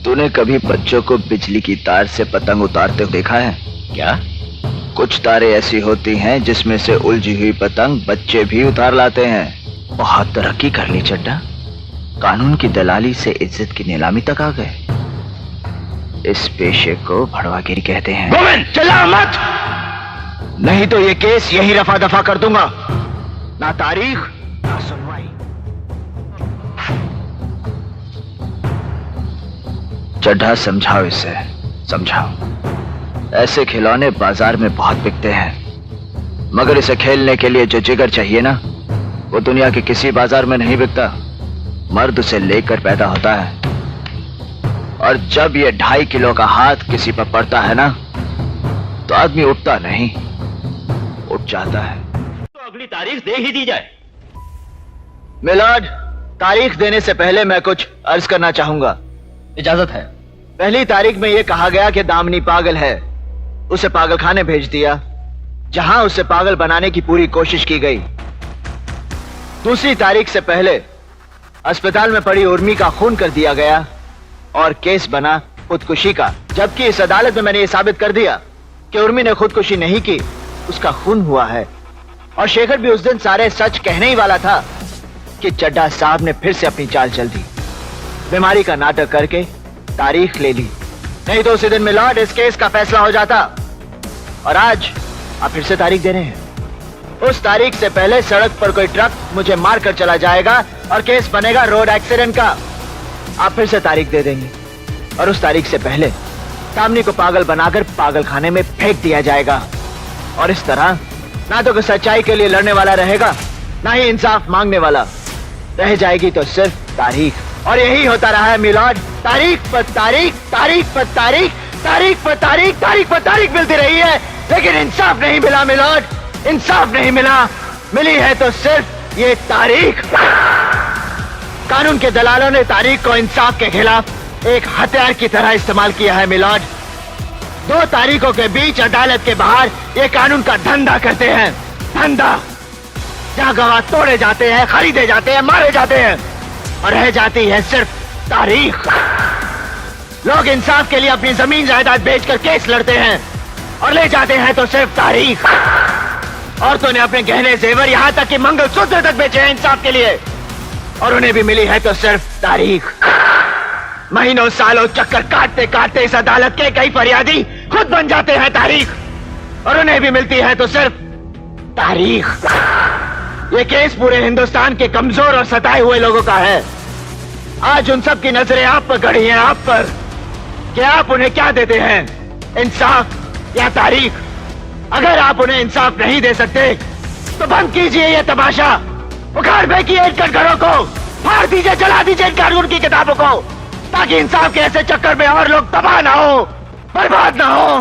तूने कभी बच्चों को बिजली की तार से पतंग उतारते हुए देखा है क्या? कुछ तारें ऐसी होती हैं जिसमें से उलझी हुई पतंग बच्चे भी उतार लाते हैं। बहुत तरक्की कर ली चड्डा, कानून की दलाली से इज्जत की नीलामी तक आ गए। इस पेशे को भड़वागिरी कहते हैं। गोविंद चिल्ला मत, नहीं तो ये केस यही रफा दफा कर दूंगा। ना तारीख ना सुनवाई। चड्ढा समझाओ इसे, समझाओ। ऐसे खिलौने बाजार में बहुत बिकते हैं, मगर इसे खेलने के लिए जो जिगर चाहिए ना, वो दुनिया के किसी बाजार में नहीं बिकता। मर्द उसे लेकर पैदा होता है, और जब ये 2.5 किलो का हाथ किसी पर पड़ता है ना, तो आदमी उठता नहीं, उठ जाता है। तो अगली तारीख दे ही दी जाए। मिलाड, तारीख देने से पहले मैं कुछ अर्ज करना चाहूंगा। इजाजत है। पहली तारीख में यह कहा गया कि दामनी पागल है, उसे पागल खाने भेज दिया, जहां उसे पागल बनाने की पूरी कोशिश की गई। दूसरी तारीख से पहले अस्पताल में पड़ी उर्मी का खून कर दिया गया और केस बना खुदकुशी का, जबकि इस अदालत में मैंने यह साबित कर दिया कि उर्मी ने खुदकुशी नहीं की, उसका खून हुआ है। और शेखर भी उस दिन सारे सच कहने ही वाला था कि चड्ढा साहब ने फिर से अपनी चाल चल दी, बीमारी का नाटक करके तारीख ले ली। नहीं तो उसी दिन मिलॉर्ड इस केस का फैसला हो जाता। और आज आप फिर से तारीख दे रहे हैं। उस तारीख से पहले सड़क पर कोई ट्रक मुझे मार कर चला जाएगा और केस बनेगा रोड एक्सीडेंट का। आप फिर से तारीख दे देंगे, और उस तारीख से पहले दामनी को पागल बनाकर पागल खाने में फेंक दिया जाएगा। और इस तरह ना तो कोई सच्चाई के लिए लड़ने वाला रहेगा, ना ही इंसाफ मांगने वाला। रह जाएगी तो सिर्फ तारीख। और यही होता रहा है मिलॉर्ड, तारीख पर तारीख, तारीख पर तारीख, तारीख पर तारीख, तारीख पर तारीख मिलती रही है, लेकिन इंसाफ नहीं मिला मिलॉर्ड, इंसाफ नहीं मिला। मिली है तो सिर्फ ये तारीख। कानून के दलालों ने तारीख को इंसाफ के खिलाफ एक हथियार की तरह इस्तेमाल किया है मिलॉर्ड। 2 तारीखों के बीच अदालत के बाहर ये कानून का धंधा करते हैं, धंधा, जहां गवाह तोड़े जाते हैं, खरीदे जाते हैं, मारे जाते हैं, और रह जाती है सिर्फ तारीख। लोग इंसाफ के लिए अपनी जमीन जायदाद बेचकर केस लड़ते हैं, और ले जाते हैं तो सिर्फ तारीख। औरतों ने अपने गहने जेवर, यहां तक कि मंगलसूत्र तक बेचे हैं इंसाफ के लिए, और उन्हें भी मिली है तो सिर्फ तारीख। महीनों सालों चक्कर काटते काटते इस अदालत के कई फरियादी खुद बन जाते हैं तारीख, और उन्हें भी मिलती है तो सिर्फ तारीख। ये केस पूरे हिंदुस्तान के कमजोर और सताए हुए लोगों का है। आज उन सब की नजरें आप पर गड़ी हैं, आप पर, कि आप उन्हें क्या देते हैं, इंसाफ या तारीख। अगर आप उन्हें इंसाफ नहीं दे सकते तो बंद कीजिए ये तमाशा, उखाड़ फेंकिए इन कटघरों को, फाड़ दीजिए, जला दीजिए इन कानून की किताबों को, ताकि इंसाफ के ऐसे चक्कर में और लोग तबाह ना हो, बर्बाद ना हो।